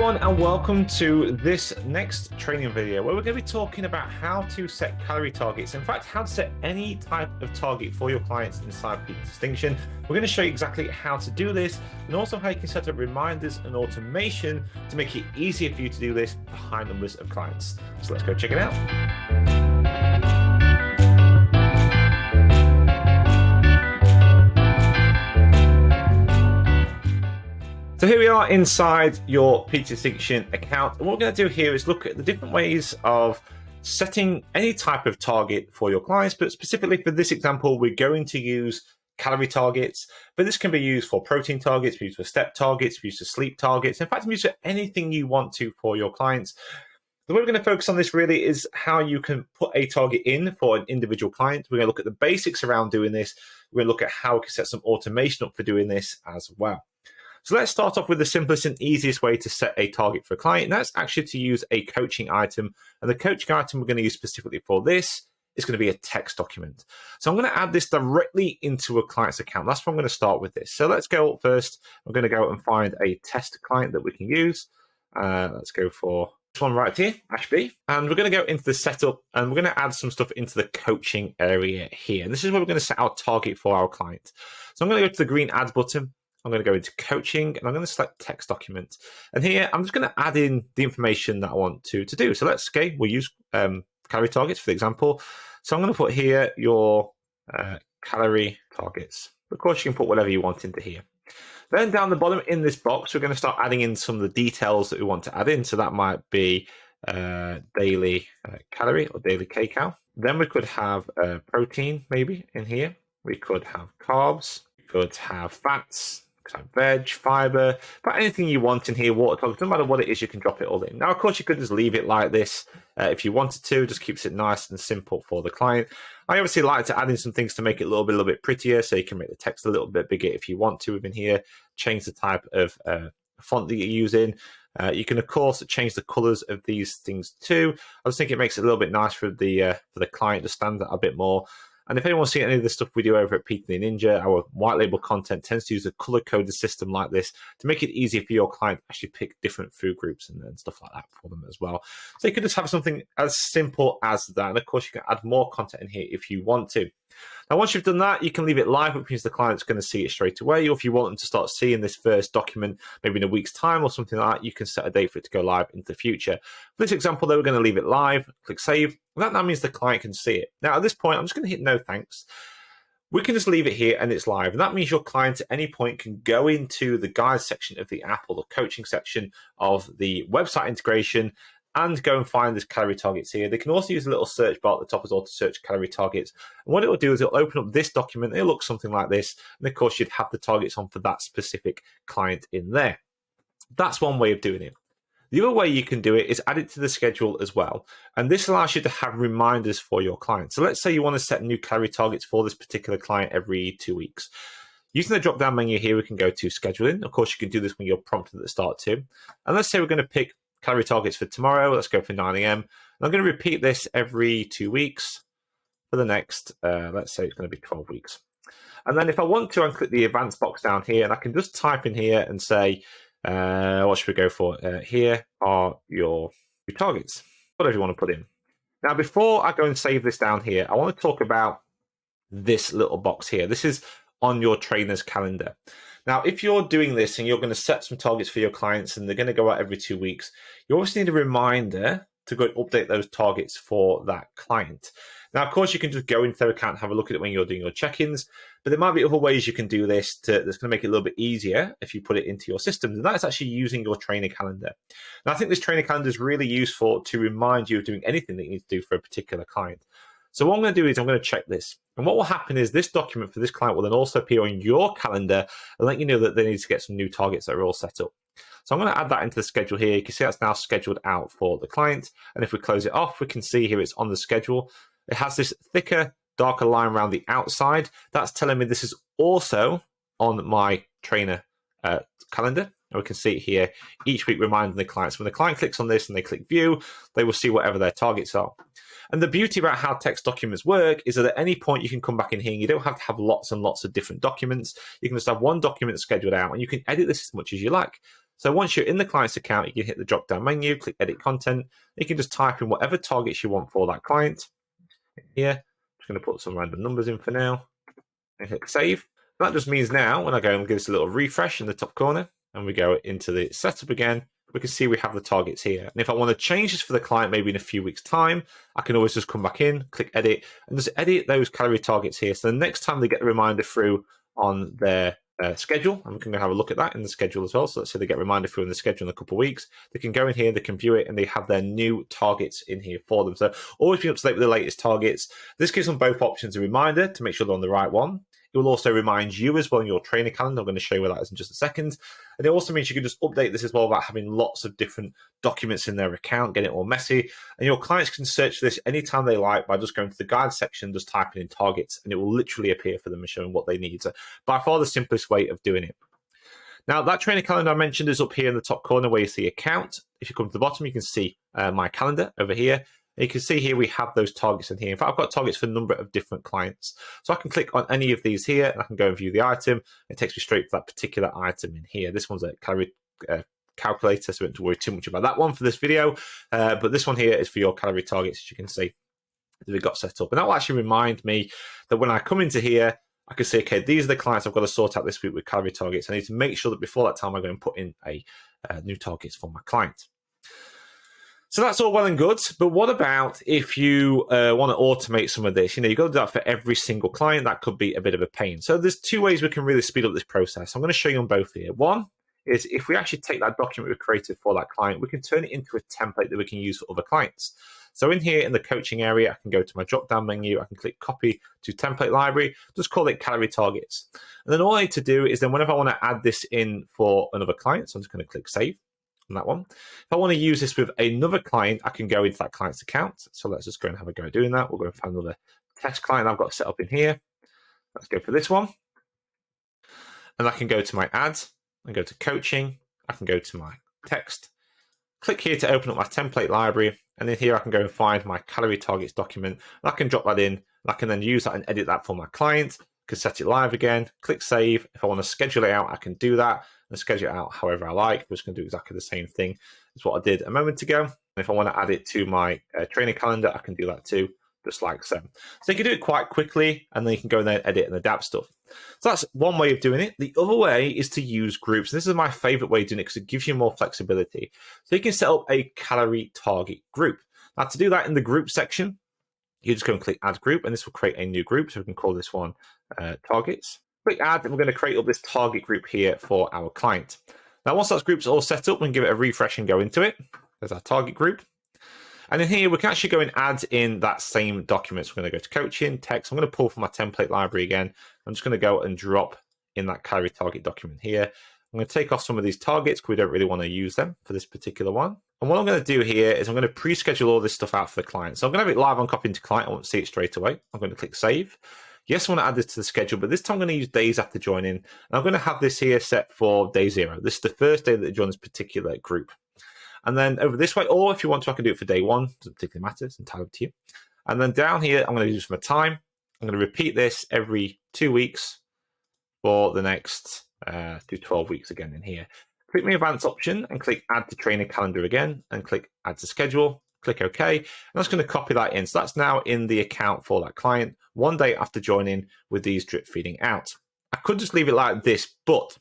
everyone, and welcome to this next training video where we're going to be talking about how to set calorie targets. In fact, how to set any type of target for your clients inside PTD Distinction. We're going to show you exactly how to do this and also how you can set up reminders and automation to make it easier for you to do this for high numbers of clients. So let's go check it out. So here we are inside your PTD Distinction account. And what we're going to do here is look at the different ways of setting any type of target for your clients. But specifically for this example, we're going to use calorie targets. But this can be used for protein targets, be used for step targets, be used for sleep targets. In fact, be used for anything you want to for your clients. The way we're going to focus on this really is how you can put a target in for an individual client. We're going to look at the basics around doing this. We're going to look at how we can set some automation up for doing this as well. So let's start off with the simplest and easiest way to set a target for a client. And that's actually to use a coaching item. And the coaching item we're going to use specifically for this is going to be a text document. So I'm going to add this directly into a client's account. That's where I'm going to start with this. So let's go up first. I'm going to go and find a test client that we can use. Let's go for this one right here, Ashby. And we're going to go into the setup and we're going to add some stuff into the coaching area here. And this is where we're going to set our target for our client. So I'm going to go to the green add button. I'm going to go into coaching and I'm going to select text document. And here I'm just going to add in the information that I want to do. So we'll use calorie targets for the example. So I'm going to put here your calorie targets. Of course, you can put whatever you want into here. Then down the bottom in this box, we're going to start adding in some of the details that we want to add in. So that might be daily calorie or daily kcal. Then we could have protein maybe in here. We could have carbs. We could have fats. Veg, fiber, but anything you want in here, water targets, no matter what it is, you can drop it all in. Now, of course, you could just leave it like this if you wanted to, just keeps it nice and simple for the client. I obviously like to add in some things to make it a little bit prettier, so you can make the text a little bit bigger if you want to within here, change the type of font that you're using. You can, of course, change the colors of these things too. I just think it makes it a little bit nice for the client to stand out a bit more. And if anyone's seen any of the stuff we do over at PTD Ninja, our white label content tends to use a color-coded system like this to make it easier for your client to actually pick different food groups and stuff like that for them as well. So you can just have something as simple as that. And of course, you can add more content in here if you want to. Now, once you've done that, you can leave it live, which means the client's going to see it straight away. Or if you want them to start seeing this first document, maybe in a week's time or something like that, you can set a date for it to go live into the future. For this example, though, we're going to leave it live, click save. That now means the client can see it. Now, at this point, I'm just going to hit no thanks. We can just leave it here and it's live. And that means your client at any point can go into the guide section of the app or the coaching section of the website integration and go and find this calorie targets here. They can also use a little search bar at the top as well to search calorie targets. And what it will do is it'll open up this document. It'll look something like this. And of course, you'd have the targets on for that specific client in there. That's one way of doing it. The other way you can do it is add it to the schedule as well. And this allows you to have reminders for your client. So let's say you want to set new calorie targets for this particular client every 2 weeks. Using the drop-down menu here, we can go to scheduling. Of course, you can do this when you're prompted at the start too. And let's say we're going to pick calorie targets for tomorrow. Let's go for 9 a.m. And I'm going to repeat this every 2 weeks for the next, let's say it's going to be 12 weeks. And then if I want to, I can click the advanced box down here and I can just type in here and say, what should we go for? Here are your targets, whatever you want to put in. Now, before I go and save this down here, I want to talk about this little box here. This is on your trainer's calendar. Now, if you're doing this and you're going to set some targets for your clients and they're going to go out every 2 weeks, you obviously need a reminder to go and update those targets for that client. Now, of course, you can just go into their account and have a look at it when you're doing your check-ins, but there might be other ways you can do this that's going to make it a little bit easier if you put it into your systems, and that's actually using your trainer calendar. And I think this trainer calendar is really useful to remind you of doing anything that you need to do for a particular client. So what I'm going to do is I'm going to check this. And what will happen is this document for this client will then also appear on your calendar and let you know that they need to get some new targets that are all set up. So I'm going to add that into the schedule here. You can see that's now scheduled out for the client. And if we close it off, we can see here it's on the schedule. It has this thicker, darker line around the outside. That's telling me this is also on my trainer calendar. And we can see it here each week reminding the clients. When the client clicks on this and they click view, they will see whatever their targets are. And the beauty about how text documents work is that at any point you can come back in here and you don't have to have lots and lots of different documents. You can just have one document scheduled out and you can edit this as much as you like. So once you're in the client's account, you can hit the drop down menu, click edit content. You can just type in whatever targets you want for that client. Here, I'm just going to put some random numbers in for now and hit save. That just means now when I go and give this a little refresh in the top corner and we go into the setup again, we can see we have the targets here. And if I want to change this for the client, maybe in a few weeks' time, I can always just come back in, click edit, and just edit those calorie targets here. So the next time they get the reminder through on their schedule, and we can have a look at that in the schedule as well. So let's say they get a reminder through in the schedule in a couple of weeks, they can go in here, they can view it, and they have their new targets in here for them. So always be up to date with the latest targets. This gives them both options a reminder to make sure they're on the right one. It will also remind you as well in your training calendar. I'm going to show you where that is in just a second. And it also means you can just update this as well without having lots of different documents in their account, getting it all messy. And your clients can search this anytime they like by just going to the guide section, just typing in targets, and it will literally appear for them and showing what they need. So by far the simplest way of doing it. Now, that training calendar I mentioned is up here in the top corner where you see account. If you come to the bottom, you can see my calendar over here. And you can see here we have those targets in here. In fact, I've got targets for a number of different clients. So I can click on any of these here, and I can go and view the item. It takes me straight to that particular item in here. This one's a calorie calculator, so I don't have to worry too much about that one for this video. But this one here is for your calorie targets, as you can see, that we've got set up. And that will actually remind me that when I come into here, I can say, okay, these are the clients I've got to sort out this week with calorie targets. I need to make sure that before that time, I go and put in a new targets for my client. So that's all well and good, but what about if you want to automate some of this? You've got to do that for every single client. That could be a bit of a pain. So there's two ways we can really speed up this process. I'm going to show you on both here. One is if we actually take that document we've created for that client, we can turn it into a template that we can use for other clients. So in here in the coaching area, I can go to my drop-down menu. I can click copy to template library, just call it calorie targets. And then all I need to do is then whenever I want to add this in for another client, so I'm just going to click save. On that one. If I want to use this with another client, I can go into that client's account. So let's just go and have a go at doing that. We'll go and find another test client I've got set up in here. Let's go for this one. And I can go to my ads and go to coaching. I can go to my text. Click here to open up my template library. And then here I can go and find my calorie targets document. And I can drop that in. And I can then use that and edit that for my client. I can set it live again. Click save. If I want to schedule it out, I can do that. And schedule it out however I like. I'm just going to do exactly the same thing as what I did a moment ago. And if I want to add it to my training calendar, I can do that too, just like so. So you can do it quite quickly, and then you can go in there and edit and adapt stuff. So that's one way of doing it. The other way is to use groups. This is my favorite way of doing it because it gives you more flexibility. So you can set up a calorie target group. Now to do that in the group section, you just go and click add group, and this will create a new group. So we can call this one targets. Click add, and we're going to create up this target group here for our client. Now, once that group's all set up, we can give it a refresh and go into it. There's our target group. And in here, we can actually go and add in that same document. So we're going to go to coaching, text. I'm going to pull from my template library again. I'm just going to go and drop in that calorie target document here. I'm going to take off some of these targets because we don't really want to use them for this particular one. And what I'm going to do here is I'm going to pre-schedule all this stuff out for the client. So I'm going to have it live on copy into client. I won't see it straight away. I'm going to click save. Yes, I want to add this to the schedule, but this time I'm going to use days after joining. And I'm going to have this here set for day 0. This is the first day that they join this particular group. And then over this way, or if you want to, I can do it for day 1. Doesn't particularly matter. It's entirely up to you. And then down here, I'm going to use for my time. I'm going to repeat this every 2 weeks for the next 12 weeks again in here. Click the advanced option and click add to training calendar again and click add to schedule. Click OK. And that's going to copy that in. So that's now in the account for that client 1 day after joining with these drip feeding out. I could just leave it like this, but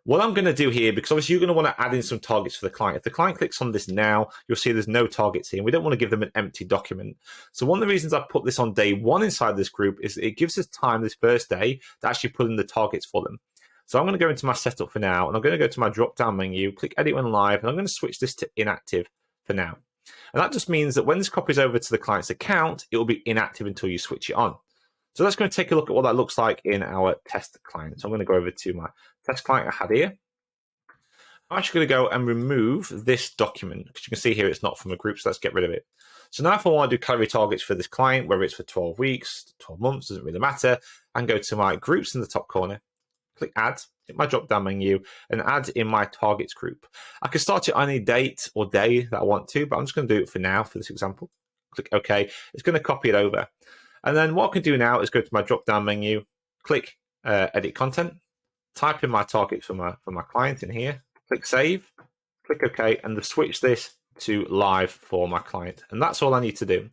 what I'm going to do here, because obviously you're going to want to add in some targets for the client. If the client clicks on this now, you'll see there's no targets here. And we don't want to give them an empty document. So one of the reasons I put this on day 1 inside this group is it gives us time this first day to actually put in the targets for them. So I'm going to go into my setup for now, and I'm going to go to my drop-down menu, click Edit When Live, and I'm going to switch this to inactive for now. And that just means that when this copies over to the client's account, it will be inactive until you switch it on. So let's go and take a look at what that looks like in our test client. So I'm going to go over to my test client I had here. I'm actually going to go and remove this document because you can see here it's not from a group, so let's get rid of it. So now if I want to do calorie targets for this client, whether it's for 12 weeks, 12 months, doesn't really matter, I can go to my groups in the top corner, click add, hit my drop down menu and add in my targets group. I can start it on any date or day that I want to, but I'm just going to do it for now for this example. Click OK. It's going to copy it over. And then what I can do now is go to my drop down menu, click edit content, type in my targets for my client in here. click save, click OK, and switch this to live for my client. And that's all I need to do.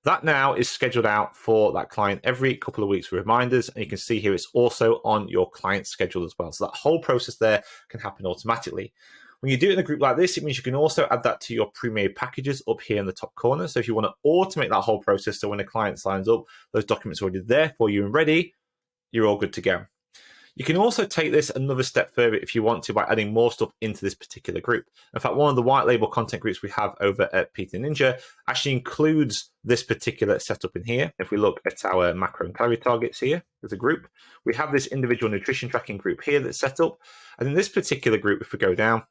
That now is scheduled out for that client every couple of weeks with reminders. And you can see here it's also on your client schedule as well. So that whole process there can happen automatically. When you do it in a group like this, it means you can also add that to your pre-made packages up here in the top corner. So if you want to automate that whole process, so when a client signs up, those documents are already there for you and ready, you're all good to go. You can also take this another step further if you want to by adding more stuff into this particular group. In fact, one of the white label content groups we have over at PTD Ninja actually includes this particular setup in here. If we look at our macro and calorie targets here as a group, we have this individual nutrition tracking group here that's set up. And in this particular group, if we go down,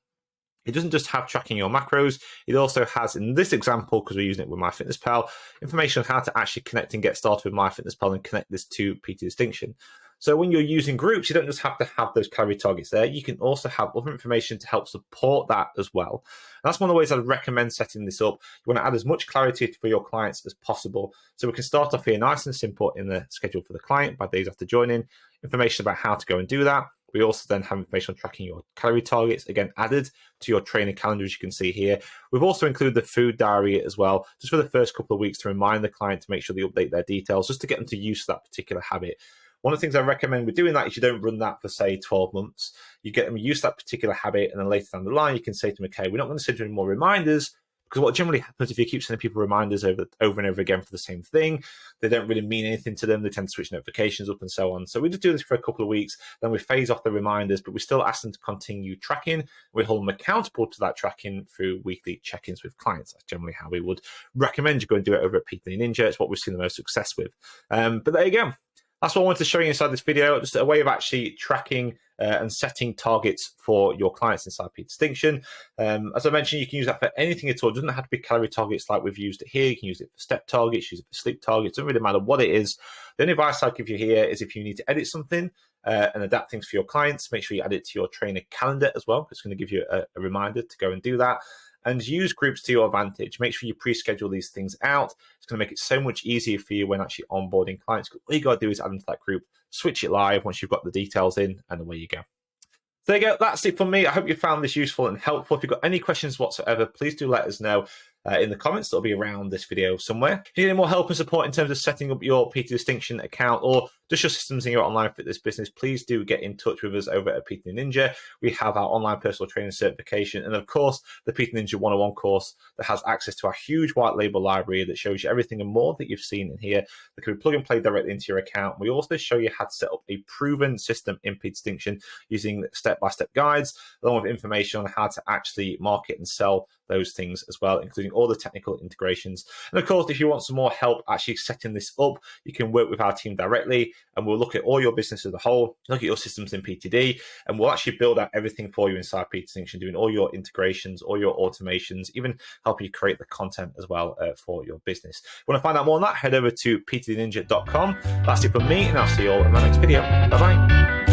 it doesn't just have tracking your macros, it also has, in this example, because we're using it with MyFitnessPal, information on how to actually connect and get started with MyFitnessPal and connect this to PT Distinction. So when you're using groups, you don't just have to have those calorie targets there. You can also have other information to help support that as well. And that's one of the ways I'd recommend setting this up. You want to add as much clarity for your clients as possible. So we can start off here nice and simple in the schedule for the client by days after joining, information about how to go and do that. We also then have information on tracking your calorie targets, again, added to your training calendar, as you can see here. We've also included the food diary as well, just for the first couple of weeks to remind the client to make sure they update their details, just to get them to use that particular habit. One of the things I recommend with doing that is you don't run that for, say, 12 months. You get them used to that particular habit, and then later down the line, you can say to them, okay, we're not going to send you any more reminders, because what generally happens if you keep sending people reminders over and over again for the same thing, they don't really mean anything to them. They tend to switch notifications up and so on. So we just do this for a couple of weeks, then we phase off the reminders, but we still ask them to continue tracking. We hold them accountable to that tracking through weekly check-ins with clients. That's generally how we would recommend you go and do it over at PTD Ninja. It's what we've seen the most success with. But there you go. That's what I wanted to show you inside this video, just a way of actually tracking and setting targets for your clients inside PT Distinction. As I mentioned, you can use that for anything at all. It doesn't have to be calorie targets like we've used it here. You can use it for step targets, use it for sleep targets. It doesn't really matter what it is. The only advice I'll give you here is if you need to edit something and adapt things for your clients, make sure you add it to your trainer calendar as well. It's going to give you a reminder to go and do that. And use groups to your advantage. Make sure you pre-schedule these things out. It's going to make it so much easier for you when actually onboarding clients. All you got to do is add them to that group, switch it live once you've got the details in, and away you go. So there you go. That's it from me. I hope you found this useful and helpful. If you've got any questions whatsoever, please do let us know in the comments. That'll be around this video somewhere. If you need any more help and support in terms of setting up your PT Distinction account or just your systems in your online fitness business, please do get in touch with us over at PTD Ninja. We have our online personal training certification and, of course, the PT Ninja 101 course that has access to our huge white label library that shows you everything and more that you've seen in here that can be plug and play directly into your account. We also show you how to set up a proven system in PT Distinction using step-by-step guides, along with information on how to actually market and sell those things as well, including all the technical integrations. And of course, if you want some more help actually setting this up, you can work with our team directly and we'll look at all your business as a whole, look at your systems in PTD, and we'll actually build out everything for you inside PT Distinction, doing all your integrations, all your automations, even help you create the content as well for your business. If you want to find out more on that, head over to ptdninja.com. That's it from me, and I'll see you all in my next video. Bye-bye.